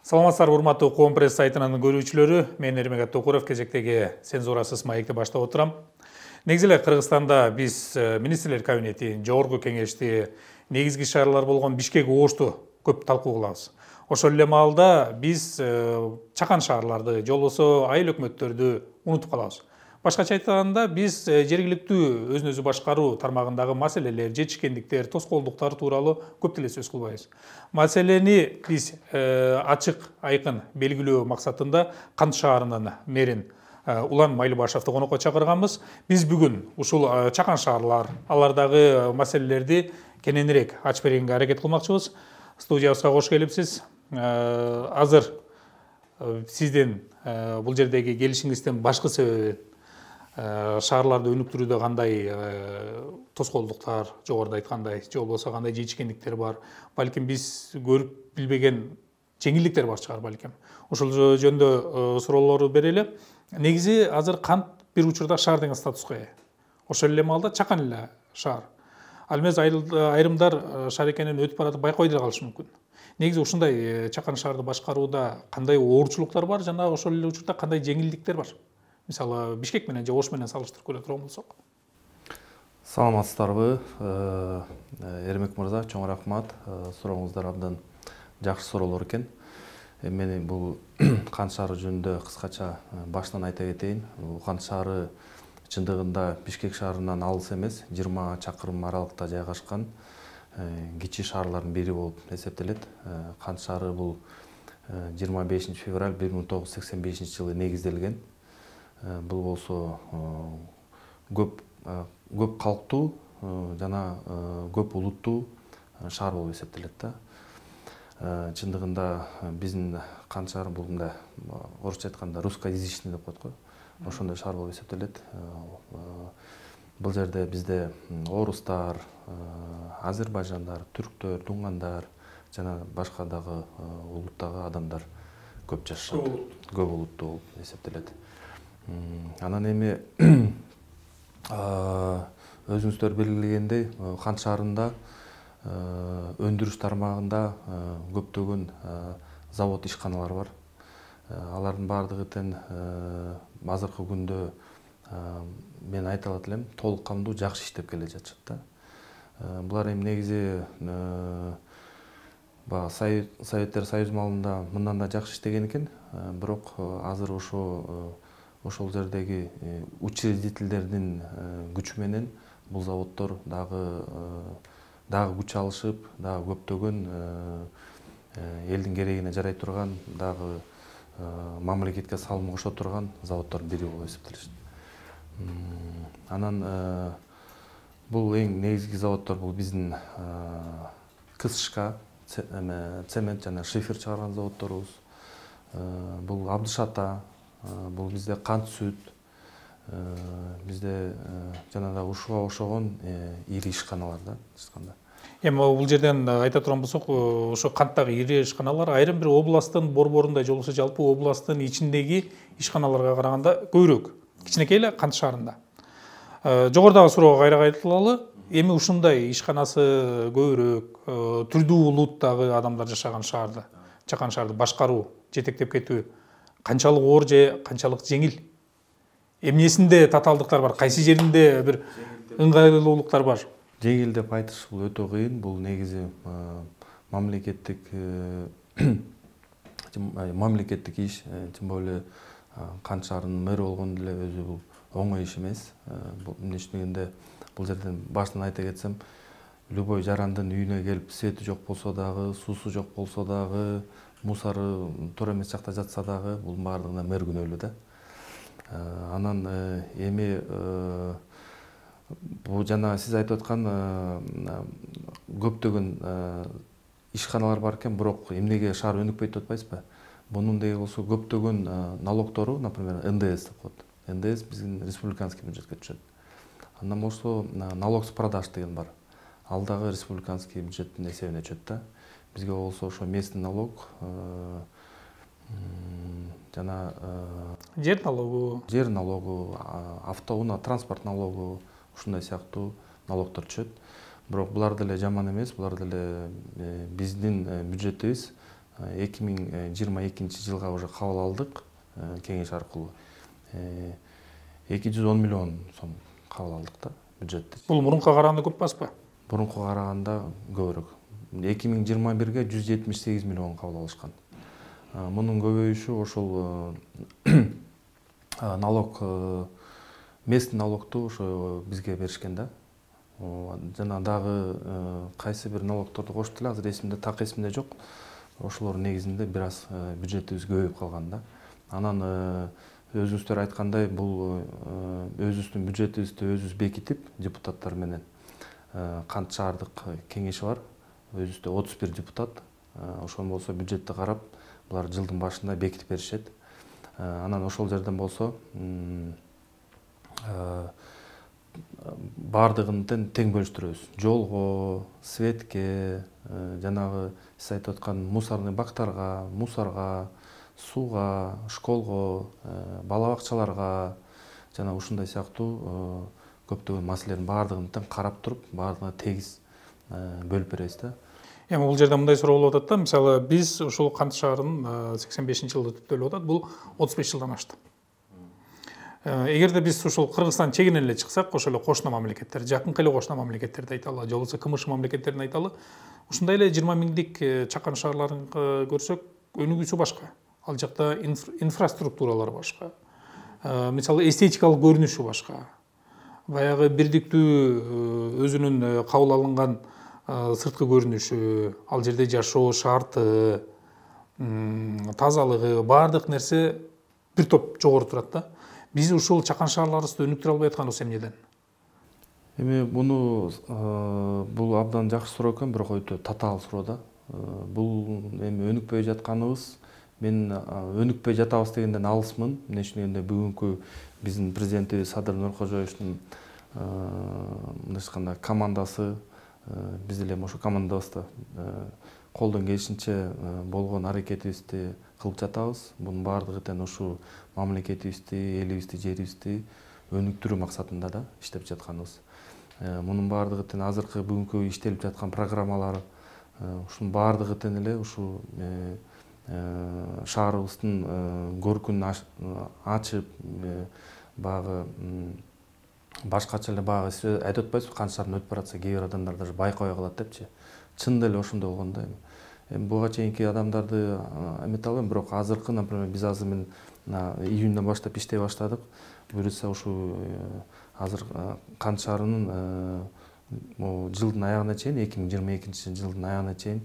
Саламатсыздар, урматтуу Коом пресс сайтынын көрүүчүлөрү. Мен Эрмек Аттокуров кезектеги цензурасыз маекти баштап отурам. Негизи эле Кыргызстанда биз министрлер кабинети, жогорку кеңешти, негизги шаарлар болгон Бишкек, Ошту көп талкуу кылабыз. Ошол эле маалда биз чакан шаарларды, же болбосо айыл өкмөттөрдү унутуп калабыз. Башкача айтканда биз жергиликтүү өзүн өзү башкаруу тармагындагы маселелер, жетишкендиктер, тоскоолдуктар тууралуу көп деле сөз кылбайбыз. Маселени биз ачык, айкын белгилөө максатында Кант шаарынын мэрин Улан Майлыбашевди конокко чакырганбыз. Биз бүгүн ушул чакан шаарлар, алардагы маселелерди кененирээк ачып бергенге аракет кылмакчыбыз. Студиябызга кош келипсиз. Азыр сиздин бул жердеги келишиңиздин башкы себеби шаарларды өнүктүрүүдө кандай тоскоолдуктар, жогоруда айткандай, же болбосо кандай жетишкендиктер бар. Балким биз көрүп билбеген жеңилдиктер бар чыгар балким. Ошол жөнүндө суроолорду берели. Негизи азыр Кант бир учурда шаар деген статуска ээ. Ошол эле маалда чакан эле шаар. Ал эмес айрымдар шаар экенин өтүп баратып байкабай деле калышы мүмкүн. Негизи ушундай чакан шаарды башкарууда кандай оорчулуктар бар жана ошол эле учурда кандай жеңилдиктер бар? Мисалы, Бишкек менен же Ош менен салыштырып көрө турган болсок. Саламатсыздарбы, Эрмек мырза, чоң рахмат. Сурооңуздар абдан жакшы суроолор экен. Мен бул Кант шаары жөнүндө кыскача башынан айта кетейин. Кант шаары чындыгында Бишкек шаарынан алыс эмес, 20 чакырым аралыкта жайгашкан кичи шаарлардын бири болуп эсептелет. Кант шаары бул 25 февраль 1985 жылы негизделген. Бул болсо көп калктуу жана көп улуттуу шаар болуп эсептелет да. Чындыгында биздин Кант шаары бул мындай орусча айтканда русскоязычный деп коет го. Ошондой шаар болуп эсептелет. Бул жерде бизде орустар, азербайжандар, түрктөр, дуңгандар жана башка дагы улуттагы адамдар көп жашашат. Көп улуттуу болуп эсептелет. Анан эми өзүңүздөр белгилегендей, Кант шаарында өндүрүш тармагында көптөгөн завод, ишканалар бар. Алардын баардыгы тең азыркы күндө мен айта алат элем, толук камдуу жакшы иштеп келе жатышат да. Булар эми негизи Советтер Союзу маалында мындан да жакшы иштеген экен, бирок азыр ошол жердеги учредителдердин күчү менен бул заводдор дагы күч алышып, дагы көптөгөн элдин керегине жарай турган, дагы мамлекетке салым кошо турган заводдордун бири болуп эсептелет. Анан бул эң негизги заводдор бул биздин КСШК, цемент жана шифер чыгарган заводдорубуз. Бул Абдышата, бул бизде Кант сүт, бизде жана да ушуга окшогон ири ишканалар да. Эми бул жерден айта турган болсок, ошо Канттагы ири ишканалар айрым бир областтын борборундай, же болбосо жалпы областтын ичиндеги ишканаларга караганда көбүрөөк, кичинекей эле Кант шаарында. Жогорудагы суроого кайра кайтылалы. Эми ушундай ишканасы көбүрөөк, түрдүү улуттагы адамдар жашаган шаарды, чакан шаарды башкаруу, жетектеп кетүү канчалык оор же канчалык жеңил? Эмнесинде татаалдыктар бар? Кайсы жеринде бир ыңгайлуулуктар бар? Жеңил деп айтыш бул өтө кыйын. Бул негизи мамлекеттик иш, тим более Кант шаарынын мэри болгон деле өзү бул оңой иш эмес. Эмне үчүн дегенде, бул жерден башынан айта кетсем, любой жарандын үйүнө келип свети жок болсо дагы, суусу жок болсо дагы, мусору туура эмес жакта жатса дагы, бул баардыгына мэр күнөөлүү да. Анан эми бул жана сиз айтып аткан көптөгөн ишканалар бар экен, бирок эмнеге шаар өнүкпөйт деп атпайсызбы? Бунун деги болсо көптөгөн налогтору, например, НДС деп коет. НДС биздин республиканский бюджетке түшөт. Андан болсо налог с продаж деген бар. Ал дагы республиканский бюджеттин эсебине түшөт да. Бизге болсо ошо местный налог жана жер налогу, автоунаа, транспорт налогу, ушундай сыяктуу налогдор түшөт. Бирок булар деле жаман эмес, булар деле биздин бюджетибиз 2022 жылга уже кабыл алдык кеңеш аркылуу. 210 миллион сом кабыл алдык да бюджетти. Бул мурункуга караганда көп баспы? Мурункуга караганда көбүрөөк. 2021-ге 178 миллион кабыл алышкан. Мунун көбөйүшү ошол налог, местный налогту ошо бизге беришкен да. Жана дагы кайсы бир налогторду кошту эле, азыр эсимде, так эсимде жок. Ошолор негизинде бир аз бюджетибиз көбөйүп калган да. Анан өзүңүздөр айткандай, бул өзүбүздүн бюджетибизди өзүбүз бекитип, депутаттар менен Кант шаардык кеңеши бар. Өзүбүздө 31 депутат. Ошон болсо бюджетти карап, булар жылдын башында бекитип беришет. Анан ошол жерден болсо бардыгын тең бөлүштүрөбүз. Жолго, светке, жанагы сиз айтып аткан мусорный бактарга, мусорго, сууга, школго, бала бакчаларга жана ушундай сыяктуу көптөгөн маселелердин бардыгын тең карап туруп, бардыгына тегиз бөлүп беребиз да. Эми бул жерде мындай суроо болуп атат да, мисалы биз ушул Кант шаарынын 85-жылды түптөлүп атат, бул 35 жылдан ашты. Эгерде биз ушул Кыргызстан чегинен эле чыксак, ошол эле кошуна мамлекеттер, жакынкы эле кошуна мамлекеттерди айталы, же болбосо КМШ мамлекеттерин айталы, ушундай эле 20 миңдик чакан шаарларын көрсөк, өнүгүүсү башка. Ал жакта инфраструктуралар башка. Мисалы эстетикалык көрүнүшү башка. Баягы бирдиктүү өзүнүн кабыл алынган сырткы көрүнүшү, ал жерде жашоо шарты, тазалыгы, баардык нерсе бир топ жогору турат да. Биз ушул чакан шаарларыбызды өнүктүрө албай атканыбыз эмнеден? Эми бул абдан жакшы суроо экен, бирок өтө татаал суроо да. Бул эми өнүкпөй жатканыбыз, мен өнүкпөй жатабыз дегенден алысмын. Эмне үчүн дегенде бүгүнкү биздин президентибиз Садыр Нуркожоевичтин мындай айтканда командасы, биз деле ошо командабызда колдон келишинче болгон аракетибизди кылып жатабыз. Бунун баардыгы тең ушу мамлекетибизди, элибизди, жерибизди өнүктүрүү максатында да иштеп жатканыбыз. Мунун баардыгы тең азыркы бүгүнкү иштелип жаткан программалар, ушунун баардыгы тең эле ушу шаарыбыздын көркүн ачып, баягы башкача эле баягы сиз айтып атпайсызбы, Кант шаарынан өтүп баратса кээ бир адамдар даже байкабай калат депчи. Чын деле ошондой болгон да. Эми буга чейинки адамдарды эмете албайм, бирок азыркы, например, биз азыр мен июньдан баштап иштей баштадык. Буюрса ушу азыр Кант шаарынын жылдын аягына чейин, 2022 жылдын аягына чейин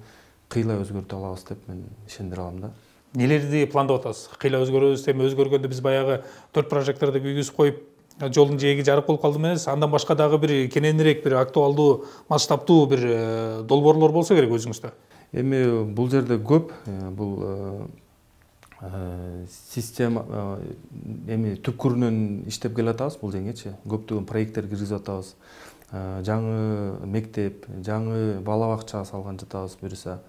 кыйла өзгөртө алабыз деп мен ишендире алам да. Нелерди пландап атасыз? Кыйла өзгөрөбүз, эми өзгөргөндө биз баягы 4 прожекторду күйгүзүп коюп, жолдун жээги жарык болуп калды эмес, андан башка дагы бир кененирээк, бир актуалдуу, масштабтуу бир долбоорлор болсо керек өзүңүздө. Эми бул жерде көп, бул система эми түпкүрүнөн иштеп келатабыз бул жеңечи. Көптөгөн проекттер киргизип атабыз. Жаңы мектеп, жаңы бала бакча салган жатабыз буюрса.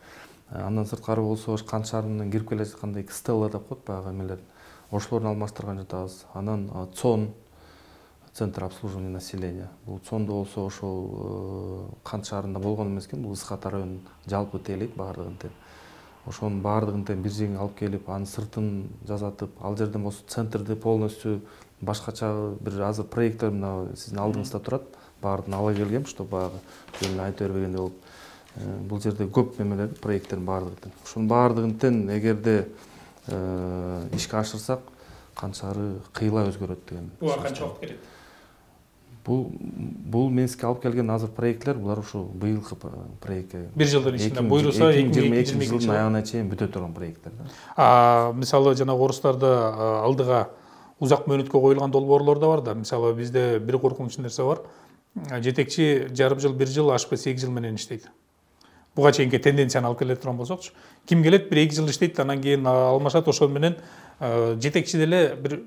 Андан сырткары болсо Кант шаарынан кирип келе жаткандай стелла деп коет баягы эмелер. Ошолорду алмаштырган жатабыз. Анан ЦОН, Центр обслуживания населения. Бул ЦОНдо болсо ошол Кант шаарында болгон эмес экен, бул Ысхат районунун жалпы тейлейт баардыгын тең. Ошонун баардыгын тең бир жерге алып келип, анын сыртын жасатып, ал жерден болсо центрди полностью башкача бир азыр проекттер мына сиздин алдыңызда турат. Баардыгын ала келгем, чтобы баягы жөн айтып бербегендей болуп. Бул жерде көп эмелер, проекттердин баардыгы тең. Ошонун баардыгын тең эгерде ишке ашырсак, Кант шаары кыйла өзгөрөт деген. Буга канча убакыт кетет? Бул Минскке алып келген азыр проекттер, булар ушу быйылкы проект. Бир жылдын ичинде буйруса 2022 жылдын аягына чейин бүтө турган проекттер да. Мисалы жана орустарда алдыга узак мөөнөткө коюлган долбоорлор да бар да. Мисалы бизде бир коркунучу нерсе бар. Жетекчи жарым жыл, бир жыл, ашпай 8 жыл менен иштейт. Буга чейинки тенденцияны алып келе турган болсокчу, ким келет бир 2 жыл иштейт, анан кийин алмашат, ошол менен жетекчи деле бир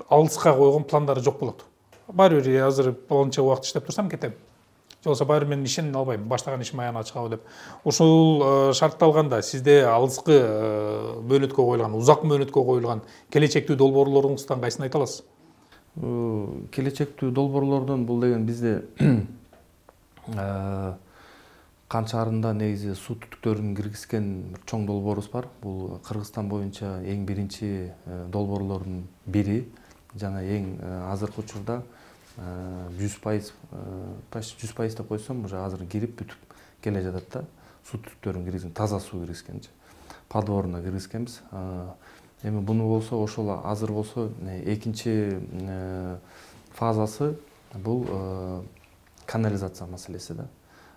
алыска койгон пландары жок болот. Баары бир азыр баланча убакыт иштеп турсам кетем. Же болбосо баары мен ишене албайм, баштаган ишим аягына чыгабы деп. Ушул шартталганда сизде алыскы мөөнөткө коюлган, узак мөөнөткө коюлган келечектүү долбоорлоруңуздан кайсын айта аласыз? Келечектүү долбоорлордон бул деген бизде Кан шаарында негизи суу түтүктөрүн киргизген бир чоң долбоорубуз бар. Бул Кыргызстан боюнча эң биринчи долбоорлордун бири жана эң азыркы учурда 100%, почти 100% деп койсом, уже азыр кирип бүтүп келе жатат да. Суу түтүктөрүн киргизген, таза суу киргизгенчи. Подворуна киргизгенбиз. Эми буну болсо ошол азыр болсо экинчи фазасы бул канализация маселеси да.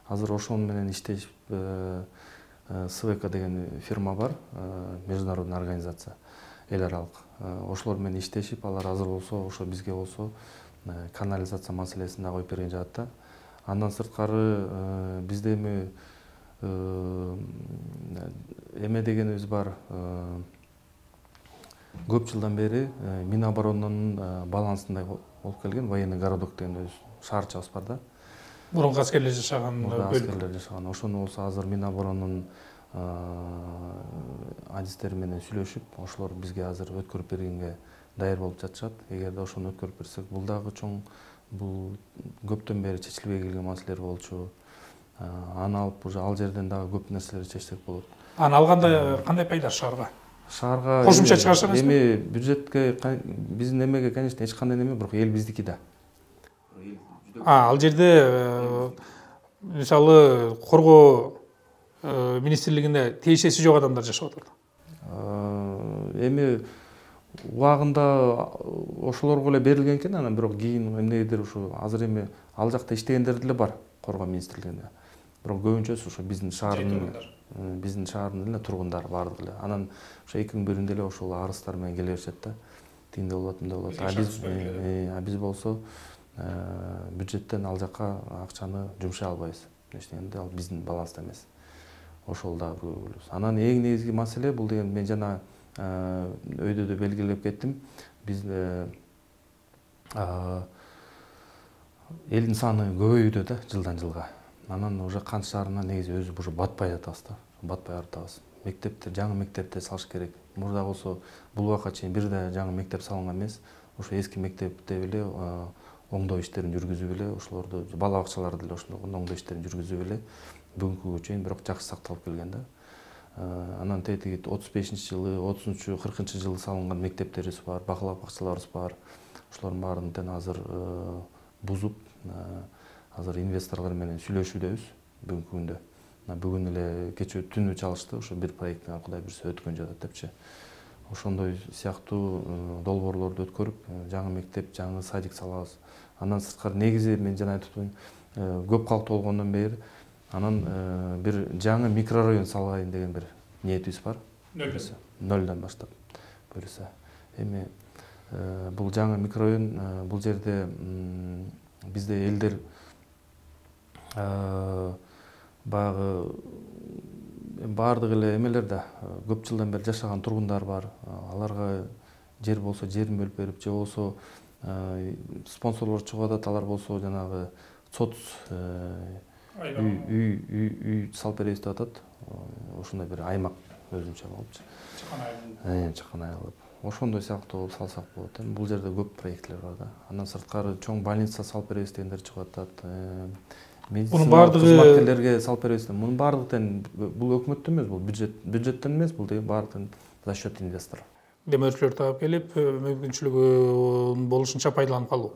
Азыр ошону менен иштешип, СВК деген фирма бар, международный организация, эл аралык. Ошолор менен иштешип, алар азыр болсо, ошо бизге болсо канализация маселесин да коюп берген жатат да. Андан сырткары бизде эме дегенибиз бар. Көп жылдан бери Миноборонунун балансында болуп келген военный городок деген шаарчабыз бар да. Мурунку аскерлер жашаган бөлүк. Аскерлер жашаган. Ошону болсо азыр Миноборонунун адистери менен сүйлөшүп, ошолор бизге азыр өткөрүп бергенге даяр болуп жатышат. Эгерде ошону өткөрүп берсек, бул дагы чоң, бул көптөн бери чечилбей келген маселелер болчу. Аны алып уже ал жерден дагы көп нерселерди чечсек болот. Аны алганда кандай пайда шаарга? Шаарга Кошумча чыгарышат эмеспи? Эми бюджетке биздин эмеге, конечно, эч кандай неме, бирок эл биздики да. Ал жерде мисалы коргоо министрлигинде тиешеси жок адамдар жашап атат. Эми убагында ошолорго эле берилген экен, анан бирок кийин эмнегедир ушу азыр эми ал жакта иштегендер деле бар, коргоо министрлигинде. Бирок көбүнчөсү ошо биздин шаардын эле тургундары бардыгы эле. Анан ошо 2001-нде эле ошол арыздар менен келе беришет да. Тигинде болот, мындай болот. А биз болсо бюджеттен ал жака акчаны жумшай албайбыз. Эчтегенде ал биздин баланста эмес. Ошол дагы бир көбүлүбүз. Анан эң негизги маселе бул деген, мен жана өйдө да белгилеп кеттим. Биз элдин саны көбөйүүдө да жылдан жылга. Анан уже Кан шаарына негизи өзү уже батпай жатабыз да. Батпай баратабыз. Мектептер, жаңы мектептер салыш керек. Мурда болсо бул убакка чейин бир да жаңы мектеп салынган эмес. Ошо эски мектепте эле оңдоо иштерин жүргүзүп эле, ошолорду бала бакчаларды эле ошондо оңдоо иштерин жүргүзүп эле бүгүнкү күнгө чейин бирок жакшы сакталып келген да. Анан тетиги 35-жылы, 30-40 жылы салынган мектептерибиз бар, бакалап бакчаларыбыз бар. Ошолордун баарын азыр бузуп, азыр инвесторлор менен сүйлөшүүдөбүз бүгүнкү күндө. Бүгүн эле кечээ түнү чалышты, ошо бир проекттен Кудай буйрса өткөн жатат депчи. Ошондой сыяктуу долбоорлорду өткөрүп, жаңы мектеп, жаңы садик салабыз. Андан сырткары негизи мен жана айтып атпаймынбы, көп калктуу болгондон бери анан бир жаңы микрорайон салайын деген бир ниетибиз бар. Нөлдөн баштап буйрса. Эми бул жаңы микрорайон, бул жерде бизде элдер баягы баардык эле эмелер да көп жылдан бери жашаган тургундар бар. Аларга жер болсо жерин бөлүп берип, же болсо спонсорлор чыгып атат, алар болсо жанагы сот үй салып беребиз деп атат. Ошондой бир аймак өзүнчө болупчу. Чакан айылып. Ошондой сыяктуу салсак болот. Бул жерде көп проекттер бар да. Андан сырткары чоң больница салып беребиз дегендер чыгып атат. Мунун баардыгы кызматкерлерге салып беребиз. Мунун баардыгы бул өкмөттөн эмес, бул бюджеттен эмес, бул деген баардыгы за счет инвесторов. Демөөрчүлөр таап келип, мүмкүнчүлүгү болушунча пайдаланып калуу.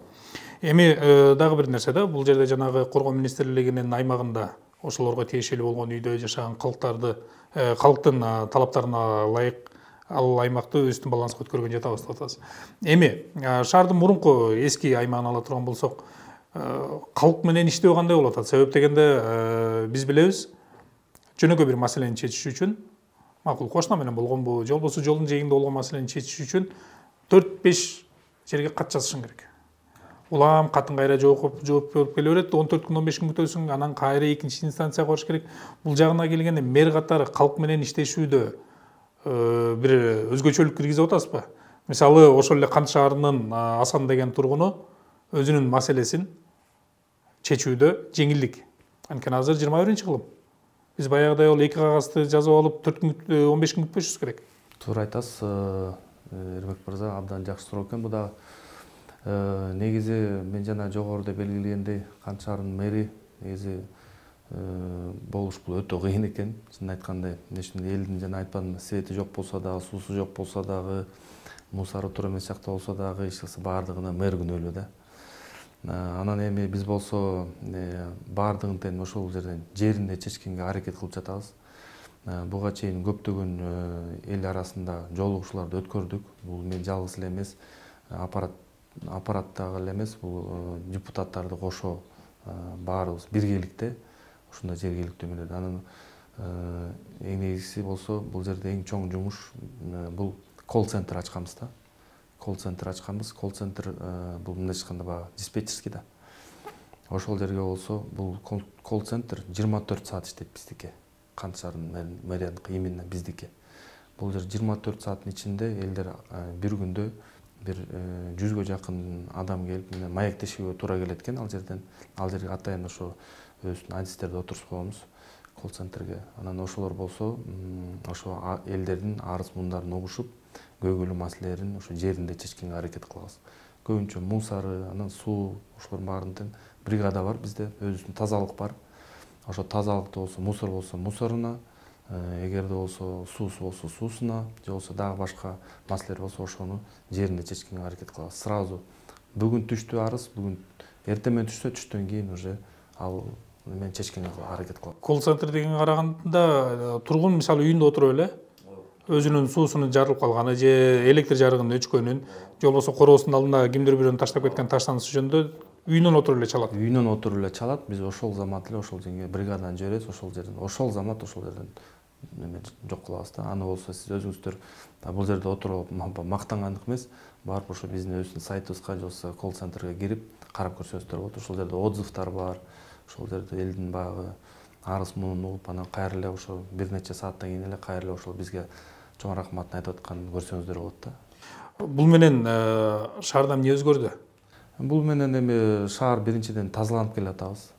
Эми дагы бир нерсе да, бул жерде жанагы коргоо министрлигинин аймагында ошолорго тиешелүү болгон үйдө жашаган калктын талаптарына ылайык ал аймакты өздүн балансына өткөргөн жатабыз деп атабыз. Эми шаардын мурунку эски аймагын ала турган болсок, калк менен иштөө кандай болуп атат? Себеп дегенде биз билебиз, жөнөкөй бир маселени чечиш үчүн, макул кошуна менен болгонбу, же болбосо жолдун жээгинде болгон маселени чечиш үчүн 4-5 жерге кат жазышың керек. Улам катын кайра жооп берип келе берет, 14 күн 15 күн күтөсүң, анан кайра экинчи инстанцияга барыш керек. Бул жагына келгенде мэр катары калк менен иштешүүдө бир өзгөчөлүк киргизип атасызбы? Мисалы, ошол эле Кан шаарынын Асан деген тургуну өзүнүн маселесин чечүүдө жеңилдик. Анткени азыр 21-кылым. Биз баягыдай ол 2 кагазды жазып алып 4 күн 15 күн күтпөшүбүз керек. Туура айтасыз, Эрбек мырза, абдан жакшы суроо экен. Бу да негизи мен жана жогоруда белгилегендей Кан шаарынын мэри негизи болуш бул өтө кыйын экен. Чын айткандай, элдин жана айтпадымбы, свети жок болсо дагы, суусу жок болсо дагы, мусору туура эмес жакта болсо дагы, эч кылса баардыгына мэр күнөөлүү да. Анан эми биз болсо баардыгын тең ошол жеринде чечкенге аракет кылып жатабыз. Буга чейин көптөгөн эл арасында жолугушууларды өткөрдүк. Бул мен жалгыз эле эмес, аппараттагы эле эмес, бул депутаттарды кошо баарыбыз биргеликте ушундай жергиликтүү менен. Анан эң негизгиси болсо бул жерде эң чоң жумуш бул колл-центр ачканбыз да. Колл-центр ачканбыз. Колл-центр бул мындайча айтканда баягы диспетчерский да. Ошол жерге болсо бул колл-центр 24 саат иштейт биздики. Кант шаарынын мэрияныкы именно биздики. Бул жер 24 сааттын ичинде элдер бир күндө бир 100га жакын адам келип маектешүүгө туура келет экен ал жерден. Ал жерге атайын ошо өзүнүн адистерди отургузуп коебуз колл-центрге. Анан ошолор болсо ошо элдердин арыз мундарын угушуп, көйгөйлүү маселелерин ошо жеринде чечкенге аракет кылабыз. Көбүнчө мусору, анан суу, ошолордун баарынын бригада бар бизде, өзүбүздүн тазалык бар. Ошо тазалыкта болсо, мусор болсо мусоруна, эгерде болсо суусу болсо суусуна, же болсо дагы башка маселелер болсо ошону жеринде чечкенге аракет кылабыз. Сразу бүгүн түштү арыз, бүгүн эртең менен түштө, түштөн кийин уже ал мен чечкенге аракет кылабыз. Колл-центр деген караганда тургун мисалы үйүндө отуруп эле өзүнүн суусунун жарылып калганы же электр жарыгынын өчкөнүн же болбосо короосунун алдына кимдир бирөөнүн таштап кеткен таштанышы жөнүндө үйүнөн отуруп эле чалат. Үйүнөн отуруп эле чалат. Биз ошол замат эле ошол жерге бригаданы жиберебиз, ошол жерден ошол замат ошол жерден жок кылабыз да. Аны болсо сиз өзүңүздөр бул жерде отуруп мактангандык эмес, барып ошо биздин өзүбүздүн сайтыбызга же болбосо колл-центрге кирип карап көрсөңүздөр болот. Ошол жерде отзывдар бар. Ошол жерде элдин багы арыз мунун угуп, анан кайра эле ошо бир нече сааттан кийин эле кайра эле ошол бизге чоң рахматын айтып атканын көрсөңүздөр болот да. Бул менен шаарда эмне өзгөрдү? Бул менен эми шаар биринчиден тазаланып келатабыз.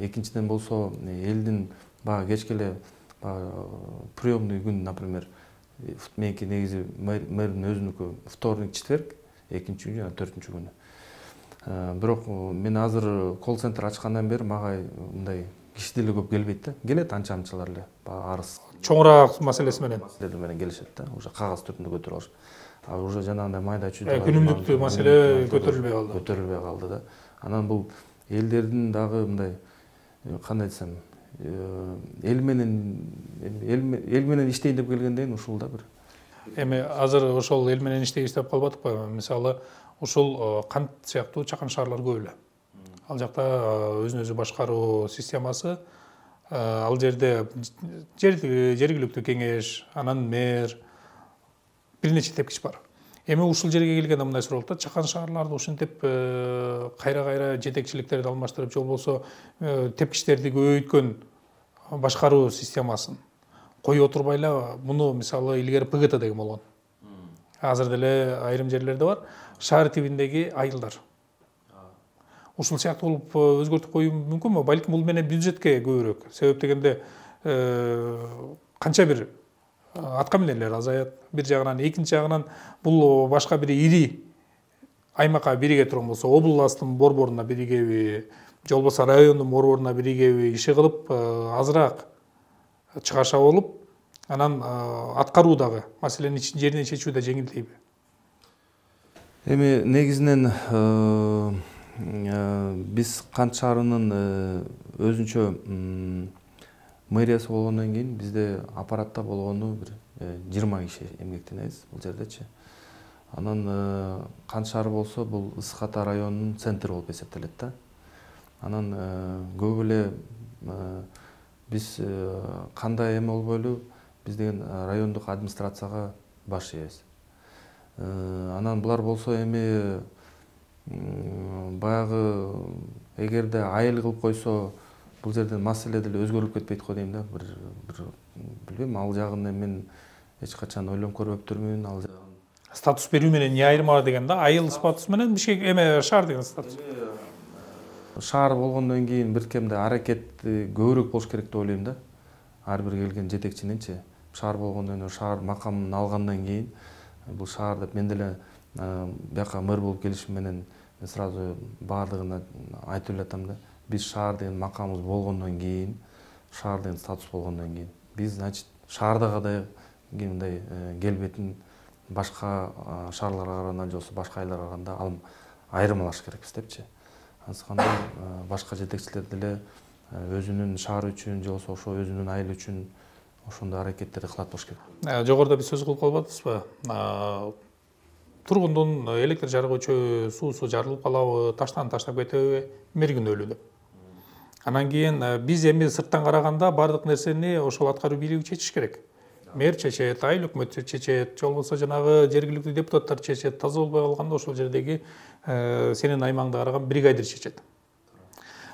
Экинчиден болсо элдин баягы кечке эле приемный күн, например, меники негизи мэрдин өзүнүкү вторник, четверг, экинчи күнү жана төртүнчү күнү. Бирок мен азыр колл-центр ачкандан бери мага мындай киши деле көп келбейт да. Келет анча-мынчалар эле, арыз. Чоңураак маселеси менен. Маселелер менен келишет да. Уже кагаз түрүндө көтөрүп алышат. А уже жанагындай майда чүйдө күнүмдүктүү маселе көтөрүлбөй калды да. Анан бул элдердин дагы мындай кандай десем, эл менен иштейин деп келгенден ушул да бир. Эми азыр ошол эл менен иштейбиз деп калбадыкпы? Мисалы, ушул Кант сыяктуу чакан шаарлар көп эле. Ал жакта өзүн өзү башкаруу системасы, ал жерде жергиликтүү кеңеш, анан мэр, бир нече тепкич бар. Эми ушул жерге келгенде мындай суроо болот да, чакан шаарларды ушинтип кайра-кайра жетекчиликтерди алмаштырып, же болбосо тепкичтерди көбөйткөн башкаруу системасын кое отурбай эле, муну мисалы илгери ПГТ деген болгон. Азыр деле айрым жерлерде бар. Шаар тибиндеги айылдар. Ушул сыяктуу болуп өзгөртүп коюу мүмкүнбү? Балким бул менен бюджетке көбүрөөк. Себеп дегенде канча бир атка минерлер азаят бир жагынан, экинчи жагынан бул башка бир ири аймакка бириге турган болсо, областтын борборуна биригеби, же болбосо райондун борборуна биригеби иши кылып, азыраак чыгаша болуп, анан аткаруу дагы маселени жеринен чечүү да жеңилдейби? Эми негизинен биз Кант шаарынын өзүнчө мэриясы болгондон кийин бизде аппаратта болгону бир 20 киши эмгектенебиз бул жердечи. Анан Кант шаары болсо бул Ысык Ата районунун центри болуп эсептелет да. Анан көп эле биз кандай эме болбойлу, биз деген райондук администрацияга баш ийебиз. Анан булар болсо эми баягы эгерде айыл кылып койсо бул жерден маселе деле өзгөрүлүп кетпейт го дейм да. Бир билбейм, ал жагын мен эч качан ойлонуп көрбөптүрмүн. Ал жагын статус берүү менен эмне айырмы бар деген да? Айыл статусу менен бишкек эме шаар деген статус. Шаар болгондон кийин бир кемде аракет көбүрөөк болуш керек деп ойлойм да. Ар бир келген жетекчининчи. Шаар болгондон кийин шаар макамын алгандан кийин бул шаар деп мен деле бияка мэр болуп келишим менен сразу баардыгына айтып эле атам да. биз шаар деген макамыбыз болгондон кийин, шаар деген статус болгондон кийин биз, значит, шаардагыдай мындай келбетин башка шаарларга караганда же болбосо башка айларга караганда айырмалаш керекпиз депчи. Антканда башка жетекчилер деле өзүнүн шаар үчүн же болбосо ошо өзүнүн айыл үчүн ошондой аракеттерди кылат болуш керек. Жогоруда биз сөз кылып калбадыбызбы? Тургундун электр жарыгы өчөбү, суусу жарылып калабы, таштан таштап кетеби, мэр күнөөлүү деп. Анан кийин биз эми сырттан караганда бардык нерсени ошол аткаруу бийлиги чечиш керек. Мэр чечет, айыл өкмөт чечет, же болбосо жанагы жергиликтүү депутаттар чечет, таза болбой калганда ошол жердеги сенин аймаңды караган бригадир чечет.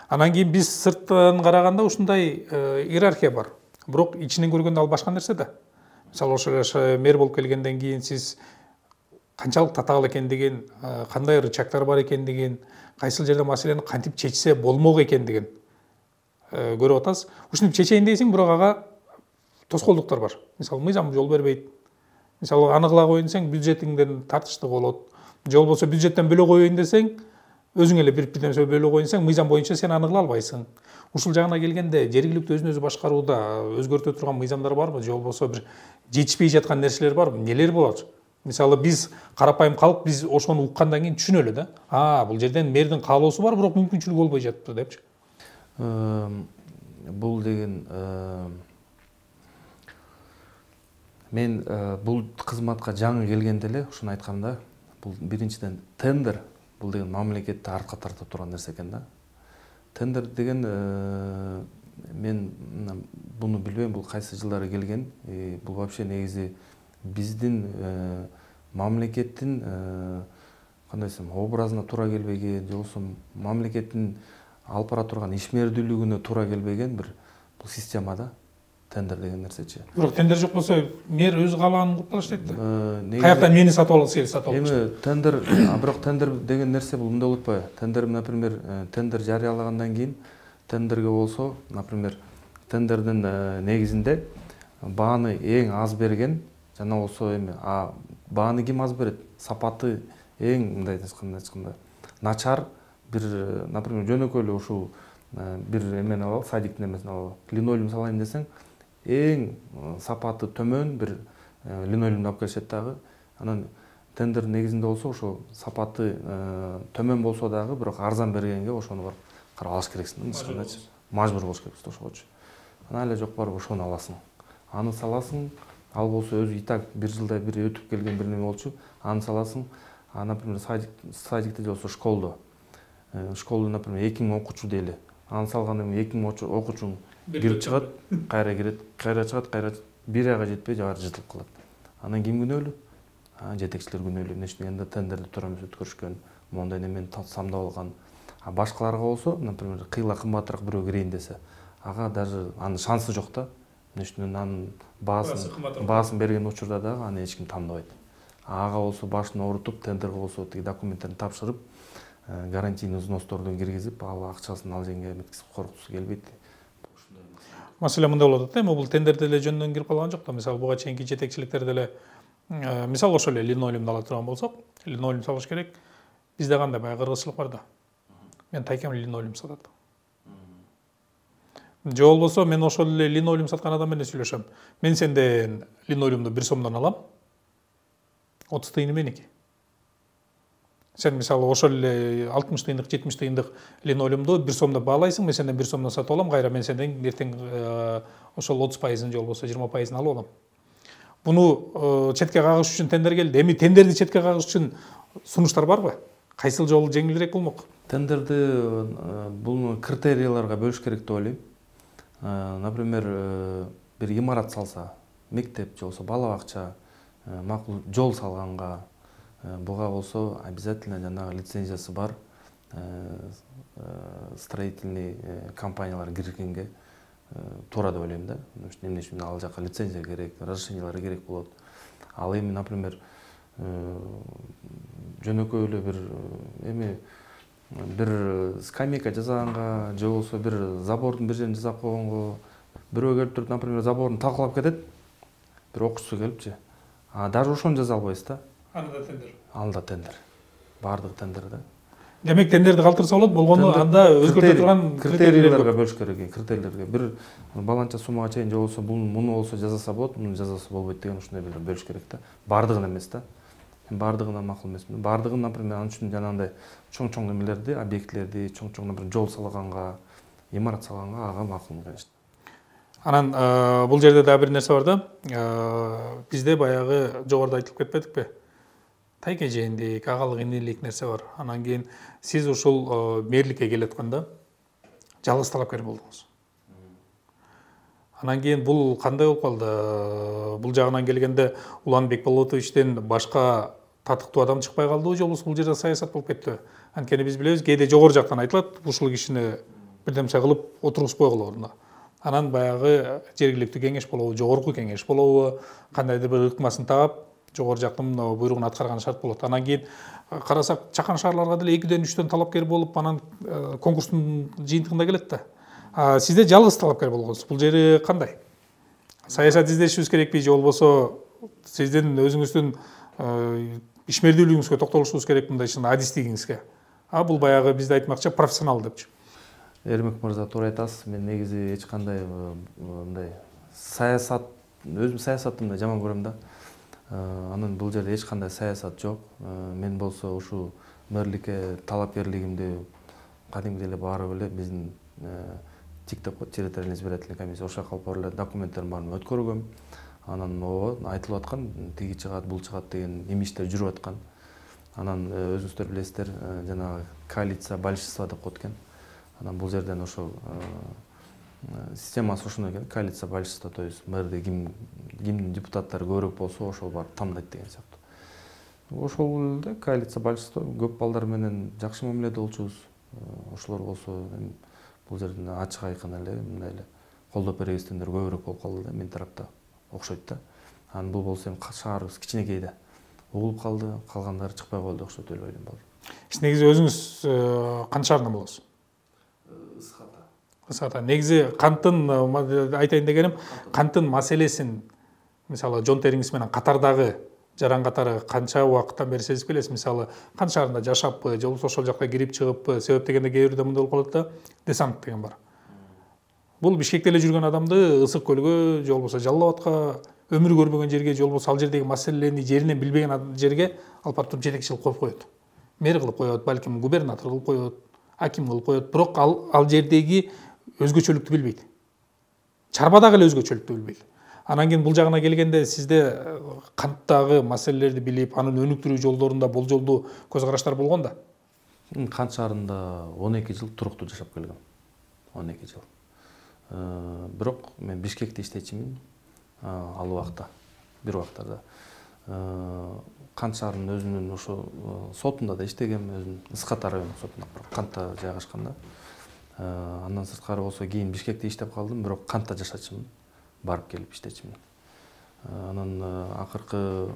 Анан кийин биз сырттан караганда ушундай иерархия бар. Бирок ичинен көргөндө ал башка нерсе да. Мисалы ошол мэр болуп келгенден кийин сиз канчалык татаал экендигин, кандай рычагдар бар экендигин, кайсыл жерде маселени кантип чечсе болмок экендигин көрүп атасыз. Ушинтип чечейин дейсиң, бирок ага тоскоолдуктар бар. Мисалы мыйзам жол бербейт. Мисалы аны кыла коеюн десең, бюджетиңден тартыштык болот. Же болбосо бюджеттен бөлө коеюн десең, өзүң эле бир нерсе бөлө коеюн десең, мыйзам боюнча сен аны кыла албайсың. Ушул жагына келгенде жергиликтүү өзүн өзү башкарууда өзгөртө турган мыйзамдар барбы, же болбосо бир жетишпей жаткан нерселер барбы? Нелер болот? Мисалы биз карапайым калк биз ошону уккандан кийин түшүнөлү да. Бул жерден мэрдин каалоосу бар, бирок мүмкүнчүлүгү болбой жатты депчи. Бул деген мен бул кызматка жаңы келгенде эле ушуну айтканда, бул биринчиден тендер, бул деген мамлекетти артка тартып турган нерсе экен да. Тендер деген мен буну билбейм, бул кайсы жылдары келген. Бул вообще негизи биздин мамлекеттин кандай десем, образына туура келбеген, же болбосо мамлекеттин алып бара турган ишмердүүлүгүнө туура келбеген бир бул система да. Тендер деген нерсечи. Бирок тендер жок болсо, мэр өзү каалаганын кылып калыштайт да. Каяктан мени сатып алгысы сатып алып. Эми тендер, бирок тендер деген нерсе бул мындай болуп атпайбы? Тендер, например, тендер жарыялагандан кийин тендерге болсо, например, тендердин негизинде бааны эң аз берген, жана болсо эми бааны ким аз берет? Сапаты эң мындай айтканда начар бир, например, жөнөкөй эле ушул бир эмени алалы, садиктин эмесин алалы, линолеум салайын десең, эң сапаты төмөн бир линолеумду алып келишет дагы. Анан тендер негизинде болсо ошо сапаты төмөн болсо дагы, бирок арзан бергенге ошону барып карап алыш керексиң. Мажбур болуш керекпиз ошогочу. Анан эле жок барып ошону аласың. Аны саласың, ал болсо өзү и так бир жылда бир өтүп келген бир неме болчу. Аны саласың. Например, садикте же болсо школдо. Школдо, например, 2000 окуучу дейли. Аны салгандан кийин 2000 окуучуң кирип чыгат, кайра кирет, кайра чыгат, кайра бир айга жетпей жабары жыртылып калат. Анан ким күнөөлүү? Жетекчилер күнөөлүү. Эмне үчүн дегенде тендерди туура эмес өткөрүшкөн, моундай немени самдап алган. Башкаларга болсо, например, кыйла кымбатыраак бирөө кирейин десе, ага даже анын шансы жок да. Эмне үчүн анын баасын берген учурда дагы аны эч ким тандабайт. Ага болсо башын оорутуп, тендерге болсо тиги документтерин тапшырып, гарантийный взностордун киргизип, ал акчасын ал жерге эметкизип коркутусу келбейт. Маселе мындай болот да, эми бул тендерде эле жөндөн кирип калган жок да. Мисалы буга чейинки жетекчиликтер деле, мисалы ошол эле линолеумду ала турган болсок, линолеум салыш керек. Бизде кандай баягы кыргызчылык бар да. Мен тайкем линолеум сатат. Же болбосо мен ошол эле линолеум саткан адам менен сүйлөшөм. Мен сенден линолеумду 1 сомдон алам. 30 тыйыны меники. Сен мисалы ошол эле 60 тыйындык, 70 тыйындык линолеумду 1 сомдо баалайсың, мен сенден 1 сомдон сатып алам, кайра мен сенден эртең ошол 30%, же болбосо 20% алып алам. Буну четке кагыш үчүн тендер келди. Эми тендерди четке кагыш үчүн сунуштар барбы? Кайсыл жол жеңилирээк болмок? Тендерди бул критерияларга бөлүш керек деп ойлойм. Например, бир имарат салса, мектеп же болсо бала бакча, макул жол салганга, буга болсо обязательно жанагы лицензиясы бар строительный компаниялар киргенге туура деп ойлойм да. Эмне үчүн ал жака лицензия керек, разрешениялар керек болот. Ал эми, например, жөнөкөй эле бир скамейка жасаганга, же болбосо бир забордун бир жерин жасап койгонго, бирөө келип туруп, например, заборун талкалап кетет, бир окуучусу келипчи. Даже ошону жаза албайсыз да. Аны да тендер. Ал да тендер. Бардыгы тендер да. Демек тендерди калтырса болот, болгону анда өзгөртө турган критерийлерге бөлүш керек. Критерийлерге бир баланча суммага чейин же болбосо муну болсо жасаса болот, мунун жасаса болбойт деген ушундай бир бөлүш керек да. Бардыгын эмес да. Бардыгына макул эмесмин. Бардыгын, например, ал үчүн жанагындай чоң немелерди, объектилерди, чоң например, жол салганга, имарат салганга ага макул, конечно. Анан бул жерде дагы бир нерсе бар да. Бизде баягы жогоруда айтылып кетпедикпи? Тайкежендик, агалык инилик нерсе бар. Анан кийин сиз ушул мэрликке келатканда жалгыз талапкер болдуңуз. Анан кийин бул кандай болуп калды? Бул жагынан келгенде Улан Бекболотовичтен башка татыктуу адам чыкпай калдыбы, же болбосо бул жерде саясат болуп кеттиби? Анткени биз билебиз, кээде жогору жактан айтылат, ушул кишини бирдемсе кылып отургузбойгула ордуна. Анан баягы жергиликтүү кеңеш болобу, жогорку кеңеш болобу, кандайдыр бир ыкмасын таап, жогору жактын буйругун аткарган шарт болот. Анан кийин карасак, чакан шаарларга деле 2-ден 3-төн талапкер болуп, анан конкурстун жыйынтыгында келет да. Сизде жалгыз талапкер болгонсуз. Бул жери кандай? Саясат издешибиз керекпи, же болбосо сиздин өзүңүздүн ишмердүүлүгүңүзгө токтолушубуз керек мындай чын адистигиңизге? Бул баягы бизде айтмакчы профессионал депчи. Эрмек мырза, туура айтасыз. Мен негизи эч кандай мындай саясат, өзүм саясатты мындай жаман көрөм да. Анан бул жерде эч кандай саясат жок. Мен болсо ушу мэрликке талапкерлигимди кадимки эле барып эле биздин ТИК деп территориальный избирательный комиссия, ошол жака алып барып эле документтерин баарын өткөргөм. Анан айтылып аткан, тиги чыгат, бул чыгат деген имиштер жүрүп аткан. Анан өзүңүздөр билесиздер, жанагы коалиция большинства деп коет экен. Анан бул жерден ошол системасы ошондой экен, коалиция большинства, то есть мэрди кимдин депутаттары көбүрөөк болсо ошол барып тандайт деген сыяктуу. Ошол эле коалиция большинства, көп балдар менен жакшы мамиледе болчубуз. Ошолор болсо бул жерден ачык айкын эле мындай эле колдоп беребиздендер көбүрөөк болуп калды да, мен тарапта окшойт да. Анан бул болсо эми шаарыбыз кичинекей да. Угулуп калды, калгандары чыкпай койду окшойт деп ойлойм балдар. Негизи өзүңүз канча шаардан болосуз? Ысык. Негизи канттын айтайын дегеним, канттын маселесин мисалы жон териңиз менен катардагы жаран катары канча убакыттан бери сезип келесиз? Мисалы канча шаарында жашаппы, же болбосо ошол жакта кирип чыгыппы? Себеп дегенде кээ бирде мындай болуп калат да, десант деген бар. Бул Бишкекте эле жүргөн адамды Ысык көлгө, же болбосо Жалал Абадка, өмүр көрбөгөн жерге, же болбосо ал жердеги маселелерни жеринен билбеген жерге алып барып туруп жетекчи кылып коюп коет. Мэр кылып коет, балким губернатор кылып коет, аким кылып коет. Бирок ал жердеги өзгөчөлүктү билбейт. Чарбадагы эле өзгөчөлүктү билбейт. Анан кийин бул жагына келгенде сизде канттагы маселелерди билип, анын өнүктүрүү жолдорунда болжолдуу көз караштар болгон да? Кант шаарында 12 жыл туруктуу жашап келгем. 12 жыл. Бирок мен Бишкекте иштечимин ал убакта, бир убактарда. Кант шаарынын өзүнүн ошо сотунда да иштегем, өзүнүн Ысык райондук сотунда, Кантта жайгашканда. Андан сырткары болсо кийин Бишкекте иштеп калдым, бирок Кантта жашачымын, барып келип иштечимин. Анан акыркы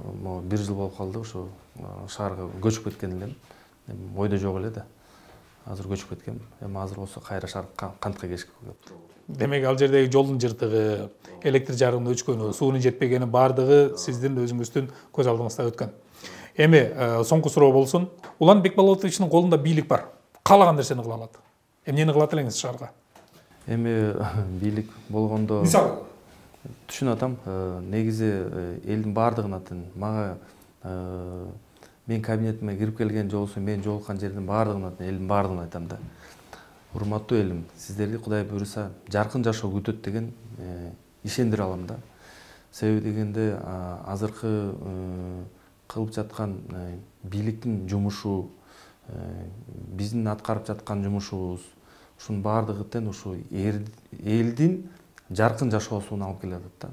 1 жыл болуп калды ошо шаарга көчүп кеткен элем. Ойдо жок эле да. Азыр көчүп кеткем. Эми азыр болсо кайра шаар Кантка келишке келип. Демек ал жердеги жолдун жыртыгы, электр жарыгынын өчкөнү, суунун жетпегени баардыгы сиздин өзүңүздүн көз алдыңызда өткөн. Эми соңку суроо болсун. Улан Бекболотовичтин колунда бийлик бар. Каалаган нерсени кыла алат. Эмнени кылат элеңиз шаарга? Эми бийлик болгондо Мисалы түшүнүп атам. Негизи элдин баардыгына тең. Мага мен кабинетиме кирип келген, же болбосо мен жолуккан жердин баардыгына тең, элдин баардыгына айтам да. Урматтуу элим, сиздерди Кудай буйруса жаркын жашоо күтөт деген ишендире алам да. Себеби дегенде азыркы кылып жаткан бийликтин жумушу, биздин аткарып жаткан жумушубуз, ушунун баардыгы тең ушу элдин жаркын жашоосуна алып келе атат да.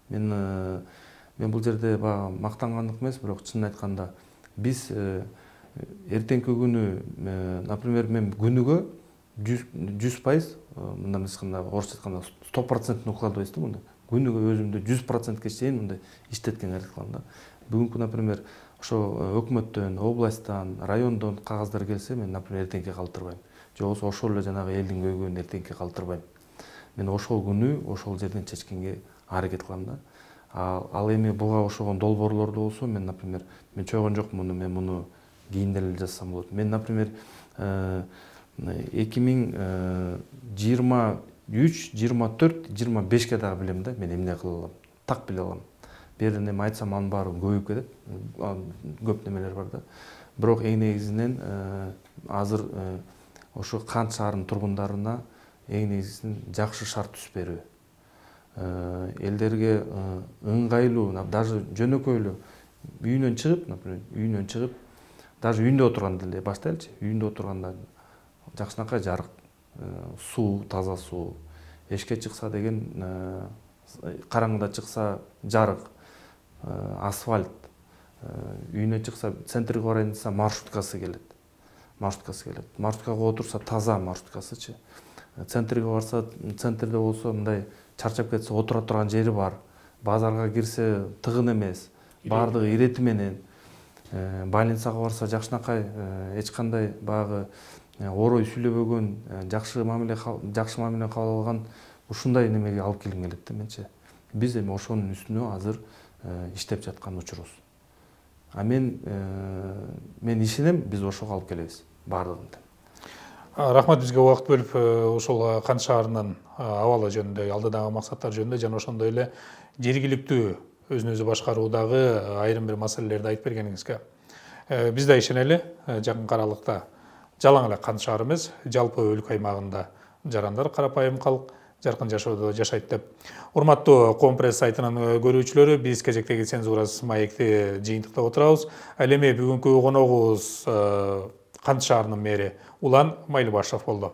Мен бул жерде мактангандык эмес, бирок чынын айтканда биз эртеңки күнү, например, мен күнүгө 100%, мындай айтканда, орусча айтканда 100% укладываюсь да, мындай. Күнүгө өзүмдү 100%ке чейин мындай иштеткенге аракет кылам да. Бүгүнкү, например, ошо өкмөттөн, областтан, райондон кагаздар келсе, мен, например, эртеңки калтырбайм. Же болбосо ошол эле жанагы элдин көйгөйүн эртеңки калтырбайм. Мен ошол күнү ошол жерден чечкенге аракет кылам да. Ал эми буга ошогон долбоорлорду болсо, мен, например, мен чойгон жокмун, мен муну кийин эле жазсам болот. Мен, например, 2023, 24, 25ке дагы билем да, мен эмне кыла алам. Так биле алам. Берин эми айтсам анын баары көбөйүп кетет. Көп немелер бар да. Бирок эң негизинен азыр ошо Кант шаарынын тургундарына эң негизинен жакшы шарт түзүп берүү. Элдерге ыңгайлуу, даже жөнөкөйлүү үйүнөн чыгып, например, даже үйүндө отурганда эле баштайлычы. Үйүндө отурганда жакшынакай жарык, суу, таза суу, эшикке чыкса деген караңгыда чыкса жарык, асфальт, үйүнөн чыкса центрге барайын десе маршруткасы келет. Маршруткага отурса таза маршруткасычы. Центрге барса, центрде болсо мындай чарчап кетсе отура турган жери бар. Базарга кирсе тыгын эмес, баардыгы ирети менен. Больницага барса жакшынакай эч кандай баягы орой сүйлөбөгөн, жакшы мамиле кабыл алган ушундай немеге алып келгим келет да менче. Биз эми ошонун үстүнө азыр иштеп жаткан учурубуз. Мен ишенем, биз ошого алып келебиз баардыгын. Рахмат бизге убакыт бөлүп ошол Кант шаарынын абалы жөнүндө, алдыдагы максаттар жөнүндө жана ошондой эле жергиликтүү өзүн өзү башкаруудагы айрым бир маселелерди айтып бергениңизге. Биз да ишенели, жакын аралыкта жалаң эле Кант шаары эмес, жалпы өлкө аймагында жарандар, карапайым калк жаркын жашоодо жашайт деп. Урматтуу Коом пресс сайтынын көрүүчүлөрү, биз кезектеги цензурасыз маекти жыйынтыктап отурабыз. Ал эми бүгүнкү коногубуз Кант шаарынын мэри Улан Майлыбашев болду.